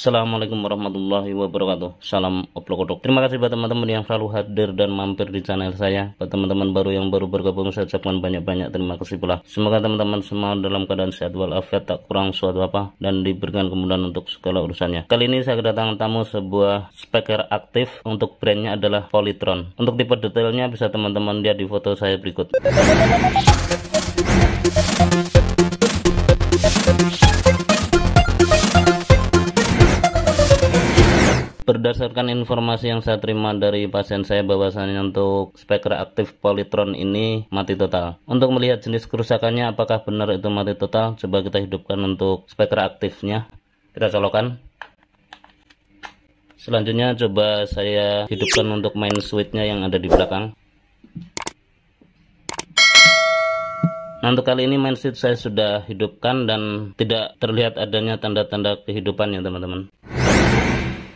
Assalamualaikum warahmatullahi wabarakatuh. Salam oplok-oplok. Terima kasih buat teman-teman yang selalu hadir dan mampir di channel saya. Buat teman-teman baru yang baru bergabung, saya ucapkan banyak-banyak terima kasih pula. Semoga teman-teman semua dalam keadaan sehat walafiat, tak kurang suatu apa, dan diberikan kemudahan untuk segala urusannya. Kali ini saya kedatangan tamu sebuah speaker aktif. Untuk brandnya adalah Polytron. Untuk tipe detailnya bisa teman-teman lihat di foto saya berikut. Berdasarkan informasi yang saya terima dari pasien saya, bahwasannya untuk speaker aktif Polytron ini mati total. Untuk melihat jenis kerusakannya apakah benar itu mati total, coba kita hidupkan untuk speaker aktifnya. Kita colokkan. Selanjutnya coba saya hidupkan untuk main switchnya yang ada di belakang. Nah, untuk kali ini main switch saya sudah hidupkan dan tidak terlihat adanya tanda-tanda kehidupannya, teman-teman.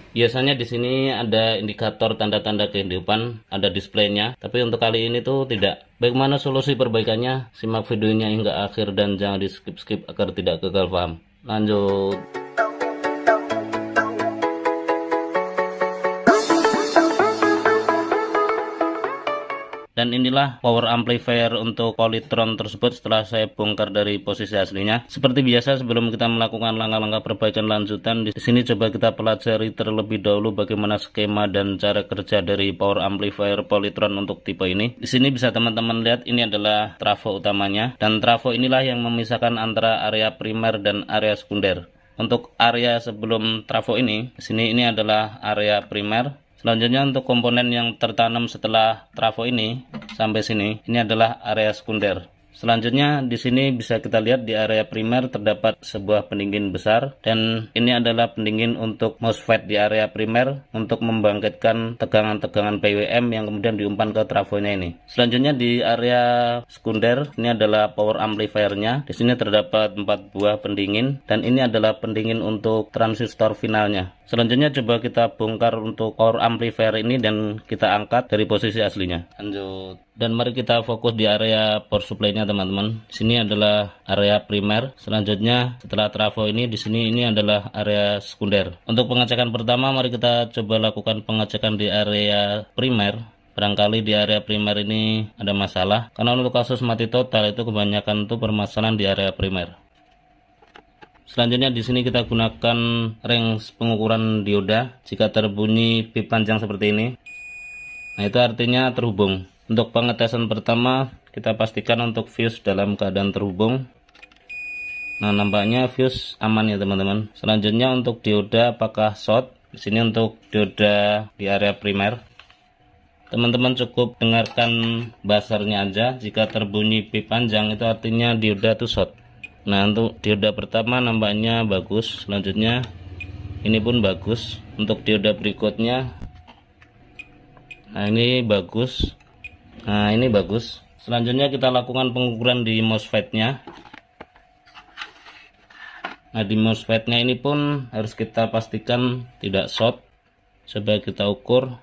Biasanya di sini ada indikator tanda-tanda kehidupan, ada displaynya, tapi untuk kali ini tuh tidak. Bagaimana solusi perbaikannya? Simak videonya hingga akhir dan jangan di skip-skip agar tidak gagal paham. Lanjut. Dan inilah power amplifier untuk Polytron tersebut setelah saya bongkar dari posisi aslinya. Seperti biasa, sebelum kita melakukan langkah-langkah perbaikan lanjutan, di sini coba kita pelajari terlebih dahulu bagaimana skema dan cara kerja dari power amplifier Polytron untuk tipe ini. Di sini bisa teman-teman lihat, ini adalah trafo utamanya, dan trafo inilah yang memisahkan antara area primer dan area sekunder. Untuk area sebelum trafo ini, di sini ini adalah area primer. Selanjutnya untuk komponen yang tertanam setelah trafo ini sampai sini, ini adalah area sekunder. Selanjutnya di sini bisa kita lihat di area primer terdapat sebuah pendingin besar, dan ini adalah pendingin untuk MOSFET di area primer untuk membangkitkan tegangan-tegangan PWM yang kemudian diumpan ke trafonya ini. Selanjutnya di area sekunder, ini adalah power amplifiernya. Di sini terdapat 4 buah pendingin, dan ini adalah pendingin untuk transistor finalnya. Selanjutnya coba kita bongkar untuk power amplifier ini dan kita angkat dari posisi aslinya. Lanjut. Dan mari kita fokus di area power supply-nya, teman-teman. Di sini adalah area primer. Selanjutnya setelah trafo ini, di sini ini adalah area sekunder. Untuk pengecekan pertama, mari kita coba lakukan pengecekan di area primer. Barangkali di area primer ini ada masalah. Karena untuk kasus mati total itu kebanyakan itu permasalahan di area primer. Selanjutnya di sini kita gunakan range pengukuran dioda. Jika terbunyi bip panjang seperti ini, nah itu artinya terhubung. Untuk pengetesan pertama, kita pastikan untuk fuse dalam keadaan terhubung. Nah, nampaknya fuse aman ya, teman-teman. Selanjutnya untuk dioda apakah short? Di sini untuk dioda di area primer. Teman-teman cukup dengarkan buzzernya aja. Jika terbunyi bip panjang itu artinya dioda itu short. Nah, untuk dioda pertama nampaknya bagus. Selanjutnya ini pun bagus. Untuk dioda berikutnya, nah ini bagus. Nah ini bagus. Selanjutnya kita lakukan pengukuran di MOSFET-nya. Nah di MOSFET-nya ini pun harus kita pastikan tidak short. Coba kita ukur.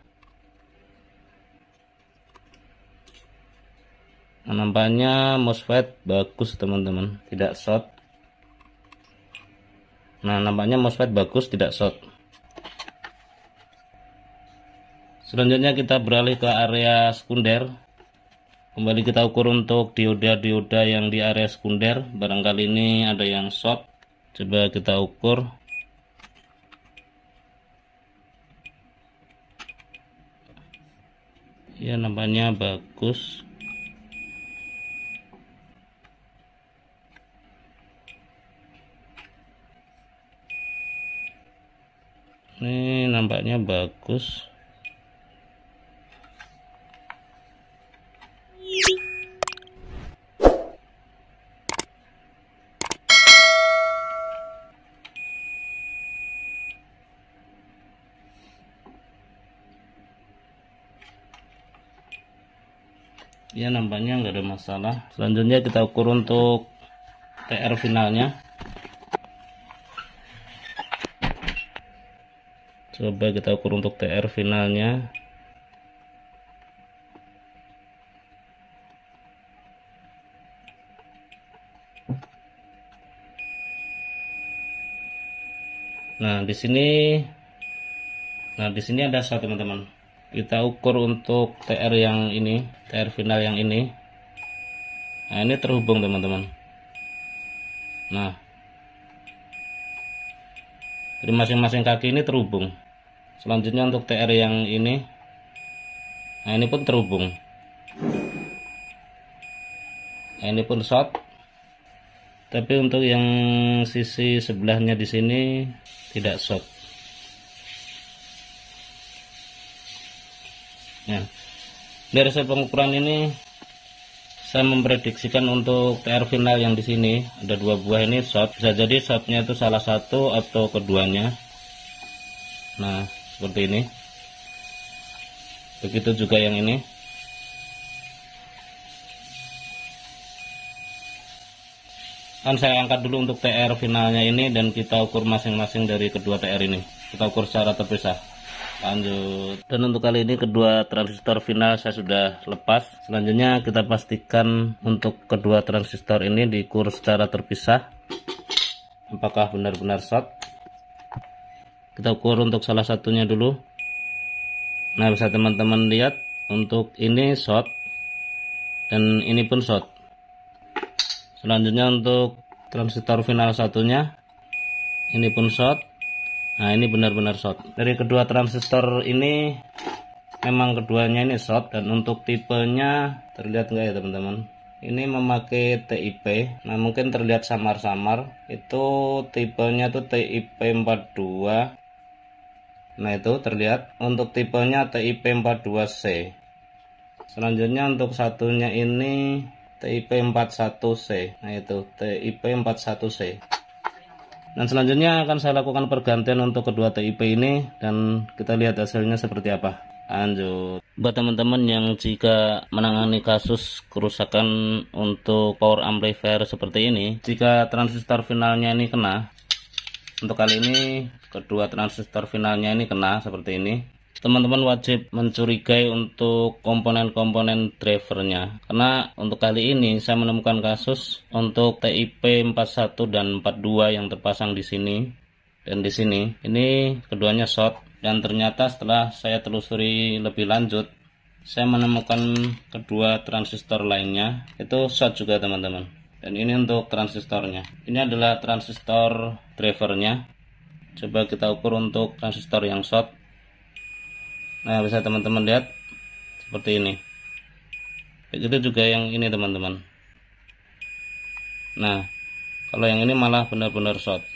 Nah, nampaknya MOSFET bagus, teman-teman, tidak short. Nah, nampaknya MOSFET bagus, tidak short. Selanjutnya kita beralih ke area sekunder. Kembali kita ukur untuk dioda-dioda yang di area sekunder. Barangkali ini ada yang short. Coba kita ukur. Ya, nampaknya bagus. Ini nampaknya bagus. Ya, nampaknya nggak ada masalah. Selanjutnya kita ukur untuk TR finalnya. Coba kita ukur untuk TR finalnya. Nah, di sini ada shot teman-teman. Kita ukur untuk TR yang ini, TR final yang ini. Nah, ini terhubung teman-teman. Nah, dari masing-masing kaki ini terhubung. Selanjutnya untuk TR yang ini, nah ini pun terhubung. Nah, ini pun short. Tapi untuk yang sisi sebelahnya di sini tidak short. Nah, dari hasil pengukuran ini saya memprediksikan untuk TR final yang di sini ada 2 buah ini short. Bisa jadi shortnya itu salah satu atau keduanya. Nah, seperti ini. Begitu juga yang ini. Kan saya angkat dulu untuk TR finalnya ini dan kita ukur masing-masing dari kedua TR ini. Kita ukur secara terpisah. Lanjut. Dan untuk kali ini kedua transistor final saya sudah lepas. Selanjutnya kita pastikan untuk kedua transistor ini diukur secara terpisah apakah benar-benar short. Kita ukur untuk salah satunya dulu. Nah, bisa teman-teman lihat untuk ini short dan ini pun short. Selanjutnya untuk transistor final satunya ini pun short. Nah, ini benar-benar short. Dari kedua transistor ini memang keduanya ini short, dan untuk tipenya terlihat enggak ya teman-teman? Ini memakai TIP. Nah, mungkin terlihat samar-samar. Itu tipenya tuh TIP 42. Nah, itu terlihat. Untuk tipenya TIP 42C. Selanjutnya untuk satunya ini TIP 41C. Nah, itu TIP 41C. Dan selanjutnya akan saya lakukan pergantian untuk kedua TIP ini dan kita lihat hasilnya seperti apa. Lanjut. Buat teman-teman yang jika menangani kasus kerusakan untuk power amplifier seperti ini, jika transistor finalnya ini kena, untuk kali ini kedua transistor finalnya ini kena seperti ini, teman-teman wajib mencurigai untuk komponen-komponen drivernya, karena untuk kali ini saya menemukan kasus untuk TIP 41 dan 42 yang terpasang di sini dan di sini. Ini keduanya short, dan ternyata setelah saya telusuri lebih lanjut, saya menemukan kedua transistor lainnya itu short juga teman-teman. Dan ini untuk transistornya. Ini adalah transistor drivernya. Coba kita ukur untuk transistor yang short. Nah, bisa teman-teman lihat seperti ini. Begitu juga yang ini teman-teman. Nah, kalau yang ini malah benar-benar short.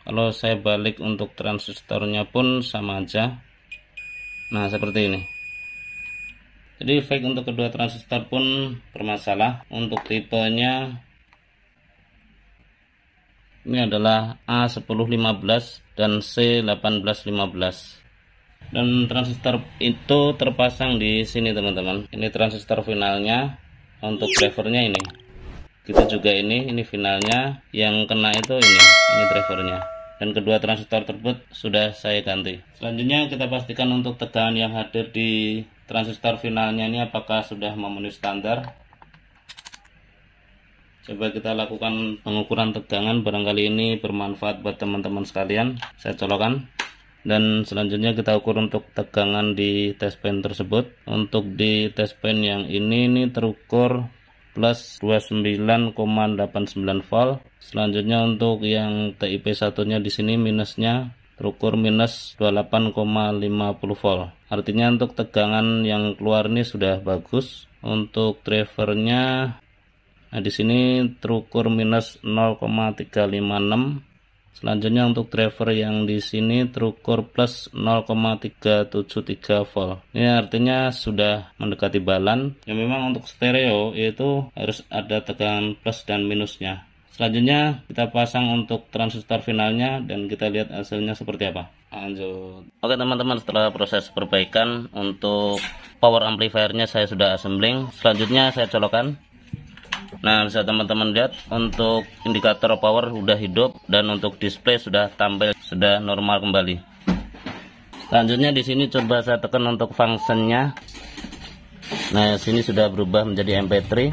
Kalau saya balik untuk transistornya pun sama aja. Nah, seperti ini. Jadi fake untuk kedua transistor pun bermasalah. Untuk tipenya ini adalah A1015 dan C1815. Dan transistor itu terpasang di sini teman-teman. Ini transistor finalnya. Untuk drivernya ini. Gitu juga ini finalnya. Yang kena itu ini drivernya. Dan kedua transistor tersebut sudah saya ganti. Selanjutnya kita pastikan untuk tegangan yang hadir di transistor finalnya ini apakah sudah memenuhi standar. Coba kita lakukan pengukuran tegangan, barangkali ini bermanfaat buat teman-teman sekalian. Saya colokkan. Dan selanjutnya kita ukur untuk tegangan di test pen tersebut. Untuk di test pen yang ini terukur plus 29,89 volt. Selanjutnya untuk yang TIP satunya di sini minusnya terukur minus 28,50 volt. Artinya untuk tegangan yang keluar ini sudah bagus. Untuk drivernya, nah di sini terukur minus 0,356. Selanjutnya untuk driver yang di sini terukur plus 0,373 volt. Ini artinya sudah mendekati balan. Ya, memang untuk stereo itu harus ada tegangan plus dan minusnya. Selanjutnya kita pasang untuk transistor finalnya dan kita lihat hasilnya seperti apa. Lanjut. Oke teman-teman, setelah proses perbaikan untuk power amplifiernya saya sudah assembling. Selanjutnya saya colokkan. Nah, bisa teman-teman lihat untuk indikator power sudah hidup dan untuk display sudah tampil, sudah normal kembali. Selanjutnya di sini coba saya tekan untuk functionnya. Nah, sini sudah berubah menjadi MP3,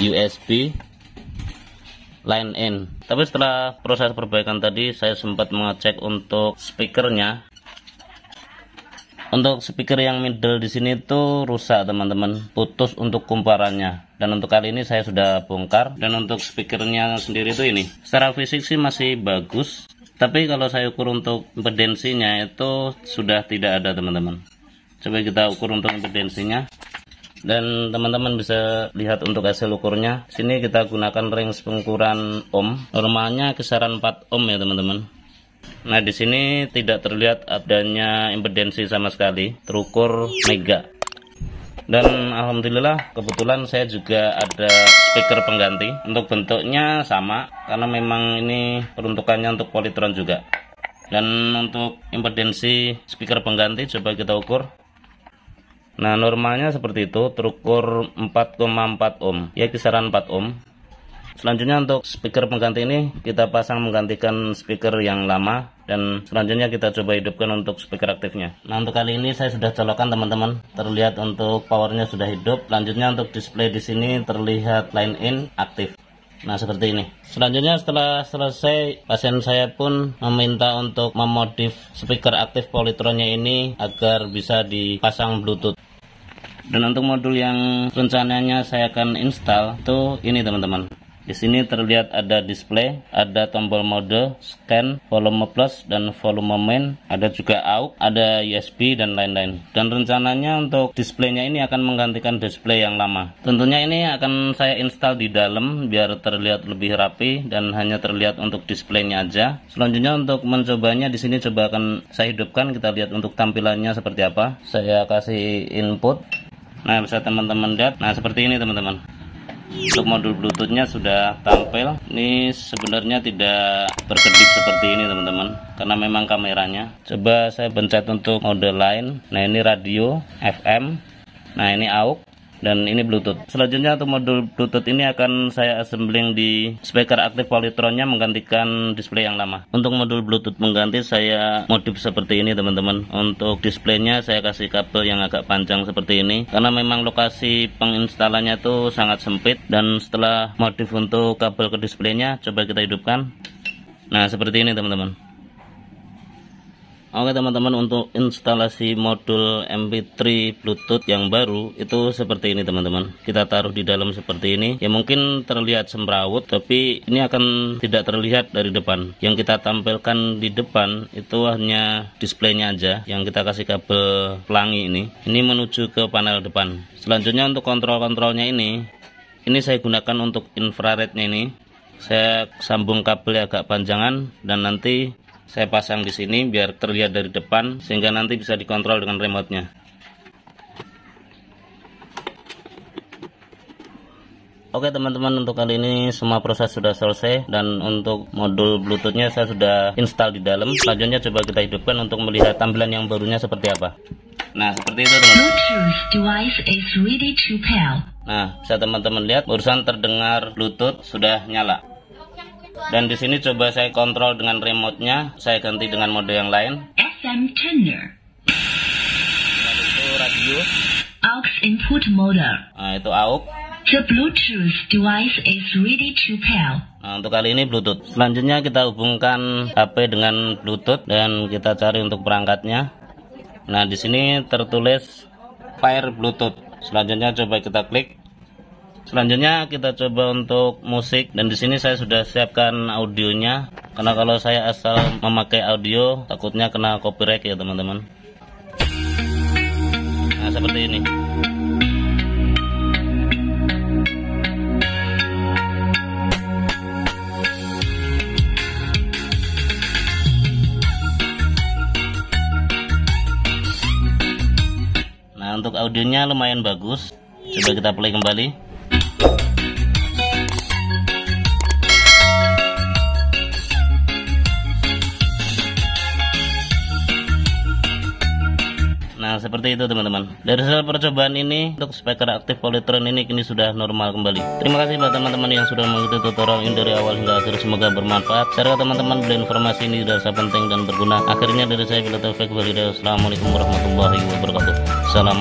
USB, line in. Tapi setelah proses perbaikan tadi, saya sempat mengecek untuk speakernya. Untuk speaker yang middle di sini tuh rusak teman-teman, putus untuk kumparannya. Dan untuk kali ini saya sudah bongkar. Dan untuk speakernya sendiri tuh ini, secara fisik sih masih bagus. Tapi kalau saya ukur untuk impedensinya itu sudah tidak ada teman-teman. Coba kita ukur untuk impedensinya. Dan teman-teman bisa lihat untuk hasil ukurnya. Sini kita gunakan range pengukuran ohm. Normalnya kisaran 4 ohm ya teman-teman. Nah di sini tidak terlihat adanya impedensi sama sekali, terukur mega. Dan alhamdulillah kebetulan saya juga ada speaker pengganti. Untuk bentuknya sama karena memang ini peruntukannya untuk Polytron juga. Dan untuk impedensi speaker pengganti coba kita ukur. Nah normalnya seperti itu, terukur 4,4 ohm, ya kisaran 4 ohm. Selanjutnya untuk speaker pengganti ini kita pasang menggantikan speaker yang lama. Dan selanjutnya kita coba hidupkan untuk speaker aktifnya. Nah untuk kali ini saya sudah colokkan teman-teman. Terlihat untuk powernya sudah hidup. Selanjutnya untuk display di sini terlihat line in aktif. Nah seperti ini. Selanjutnya setelah selesai, pasien saya pun meminta untuk memodif speaker aktif Polytronnya ini agar bisa dipasang Bluetooth. Dan untuk modul yang rencananya saya akan install itu ini teman-teman. Di sini terlihat ada display, ada tombol mode, scan, volume plus dan volume main, ada juga AUX, ada USB dan lain-lain. Dan rencananya untuk displaynya ini akan menggantikan display yang lama. Tentunya ini akan saya install di dalam biar terlihat lebih rapi dan hanya terlihat untuk displaynya aja. Selanjutnya untuk mencobanya di sini coba akan saya hidupkan, kita lihat untuk tampilannya seperti apa. Saya kasih input. Nah bisa teman-teman lihat, nah seperti ini teman-teman. Untuk modul bluetoothnya sudah tampil. Ini sebenarnya tidak berkedip seperti ini teman-teman, karena memang kameranya. Coba saya pencet untuk mode lain. Nah ini radio FM, nah ini AUX, dan ini Bluetooth. Selanjutnya untuk modul Bluetooth ini akan saya assembling di speaker aktif Polytronnya menggantikan display yang lama. Untuk modul Bluetooth mengganti saya modif seperti ini teman-teman. Untuk displaynya saya kasih kabel yang agak panjang seperti ini karena memang lokasi penginstalannya itu sangat sempit. Dan setelah modif untuk kabel ke displaynya, coba kita hidupkan. Nah seperti ini teman-teman. Oke teman-teman, untuk instalasi modul MP3 Bluetooth yang baru itu seperti ini teman-teman. Kita taruh di dalam seperti ini. Ya mungkin terlihat semrawut, tapi ini akan tidak terlihat dari depan. Yang kita tampilkan di depan itu hanya displaynya aja, yang kita kasih kabel pelangi ini menuju ke panel depan. Selanjutnya untuk kontrol-kontrolnya ini saya gunakan untuk infrarednya ini. Saya sambung kabel agak panjangan dan nanti saya pasang di sini biar terlihat dari depan sehingga nanti bisa dikontrol dengan remote-nya. Oke teman-teman, untuk kali ini semua proses sudah selesai dan untuk modul Bluetooth-nya saya sudah install di dalam. Selanjutnya coba kita hidupkan untuk melihat tampilan yang barunya seperti apa. Nah seperti itu teman-teman. Nah bisa teman-teman lihat barusan terdengar Bluetooth sudah nyala. Dan di sini coba saya kontrol dengan remote-nya, saya ganti dengan mode yang lain. FM tuner. Lalu itu radio. AUX input mode. Nah itu AUX. The Bluetooth device is ready to pair. Nah untuk kali ini Bluetooth. Selanjutnya kita hubungkan HP dengan Bluetooth dan kita cari untuk perangkatnya. Nah di sini tertulis Pair Bluetooth. Selanjutnya coba kita klik. Selanjutnya kita coba untuk musik, dan di sini saya sudah siapkan audionya karena kalau saya asal memakai audio takutnya kena copyright ya teman-teman. Nah seperti ini. Nah untuk audionya lumayan bagus. Coba kita play kembali. Nah seperti itu teman-teman. Dari hasil percobaan ini untuk speaker aktif Polytron ini kini sudah normal kembali. Terima kasih buat teman-teman yang sudah mengikuti tutorial ini dari awal hingga akhir. Semoga bermanfaat. Saya harap teman-teman beli informasi ini dirasa penting dan berguna. Akhirnya dari saya, Bila Taufik Walhidayah. Assalamualaikum warahmatullahi wabarakatuh. Salam.